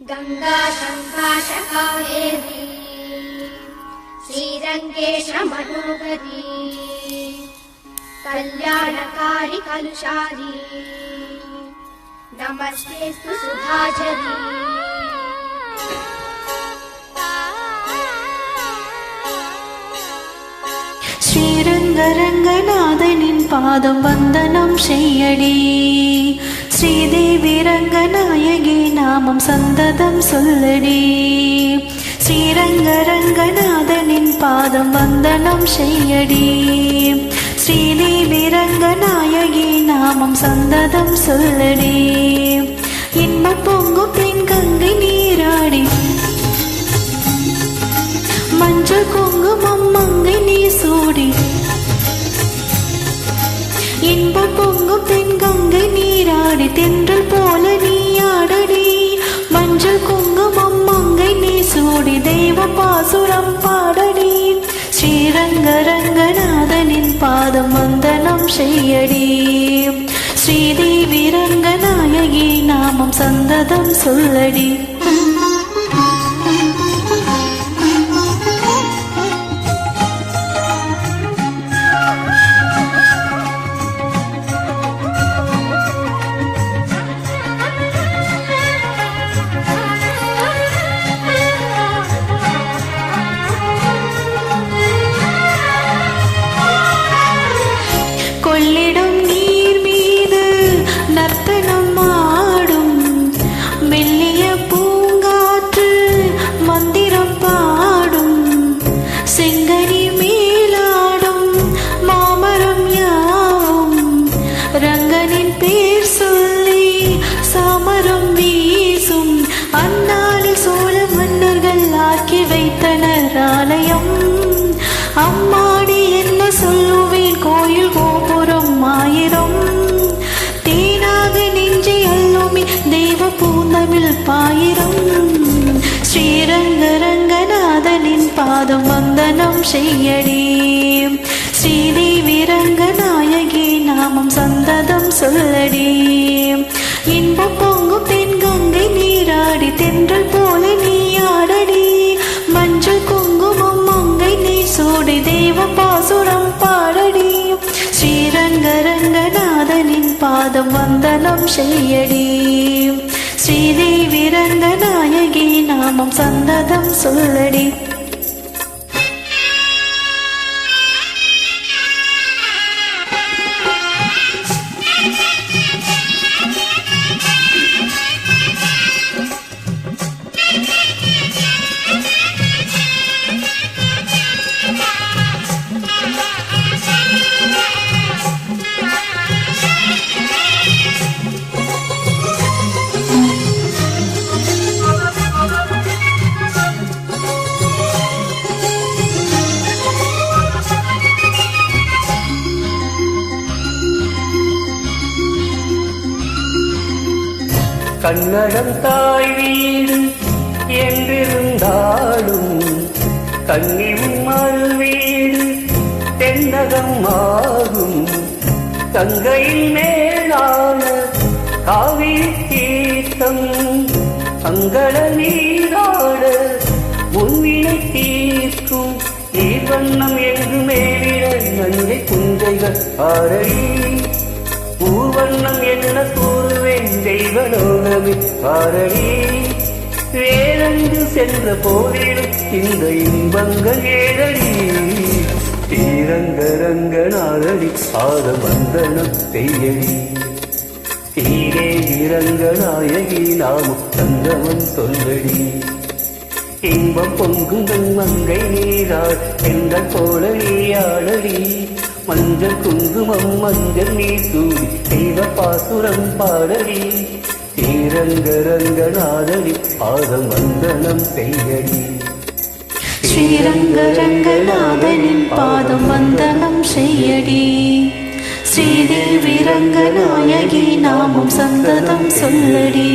गंगा शंकाश कावेरी श्रीरंगेश मनोहरी कल्याणकारी कलुषारी नमस्तेस्तु सुधाचरी ஸ்ரீரங்கரங்கநாதனின் பாதம் வந்தனம் செய்யடி. ஸ்ரீதேவி ரங்கநாயகி நாமம் சந்ததம் சொல்லடி. ஸ்ரீரங்கரங்கநாதனின் பாதம் வந்தனம் செய்யடி. ஸ்ரீதேவி ரங்கநாயகி நாமம் சந்ததம் சொல்லடி. இன்ப பொங்கும் தென் கங்கை நீராடி மஞ்சள் குங்குமம் மங்கை நீ சூடி. இன்ப பொங்கும் தென் கங்கை நீராடி தென்றல் போல நீ ஆடடி. மஞ்சள் குங்குமம் மங்கை நீ சூடி தெய்வ பாசுரம் பாடடி. ஸ்ரீரங்கரங்கநாதனின் பாதம் வந்தனம் செய்யடி. ஸ்ரீதேவி ரங்கநாயகி நாமம் சந்ததம் சொல்லடி. கொள்ளிடும் நீர் மீது நர்த்தனம் ஆடும் மெல்லிய பூங்காற்று மந்திரம் பாடும். செங்கனி மேலாடும் மாமரம் யாவும் ரங்கனின் பேர் சொல்லி சாமரம் வீசும். அந்நாளில் சோழ மன்னர்கள் ஆக்கி வைத்தனர் ஆலயம். அம்மாடி என்ன சொல்லுவேன் கோயில் கோபுரம் ஆயிரம். தேனாக நெஞ்சை அள்ளுமே தெய்வ பூந்தமிழ் பாயிரம். ஸ்ரீரங்கரங்கநாதனின் பாதம் வந்தனம் செய்யடி. ஸ்ரீதேவி ரங்கநாயகி நாமம் சந்ததம் சொல்லடி. இன்ப பொங்கும் தென் கங்கை நீராடி தென்றல் போல நீ ஆடடி. மஞ்சள் குங்குமம் மங்கை நீ சூடி தெய்வ பாசுரம் பாடடி. ஸ்ரீரங்கரங்கநாதனின் பாதம் வந்தனம் செய்யடி. ஸ்ரீதேவி ரங்கநாயகி நாமம் சந்ததம் சொல்லடி. கன்னடம் தாய் வீடு என்றிருந்தாலும் கன்னியும் மறு வீடு தென்னகம் ஆகும். கங்கையின் மேலான காவிரி தீர்த்தம் அங்கட நீராட முன்வினை தீர்க்கும். நீர்வண்ணம் என்று மேலிட நன்மை குஞ்சைகள் ஆரடி. பூவண்ணம் என்ன கூறுவேன் தெய்வலோகமே பாரடி. வேறென்று சென்ற போதிலும் இந்த இன்பங்கள் ஏழடி. ஸ்ரீரங்கரங்கநாதனி ஆத வந்தனம் செய்யடி. ஸ்ரீதேவி ரங்கநாயகி நாமம் சந்தமம் சொல்லடி. இன்பம் பொங்கும் மங்கை நீராள் எங்கள் போல நீயாடடி. மஞ்சள் குங்குமம் மஞ்சள் நீ சூடி தெய்வ பாசுரம் பாடடி. ஸ்ரீரங்கரங்கநாதனி பாதம் வந்தனம் செய்யடி. ஸ்ரீரங்கரங்கநாதனின் பாதம் வந்தனம் செய்யடி. ஸ்ரீதேவி ரங்கநாயகி நாமம் சந்ததம் சொல்லடி.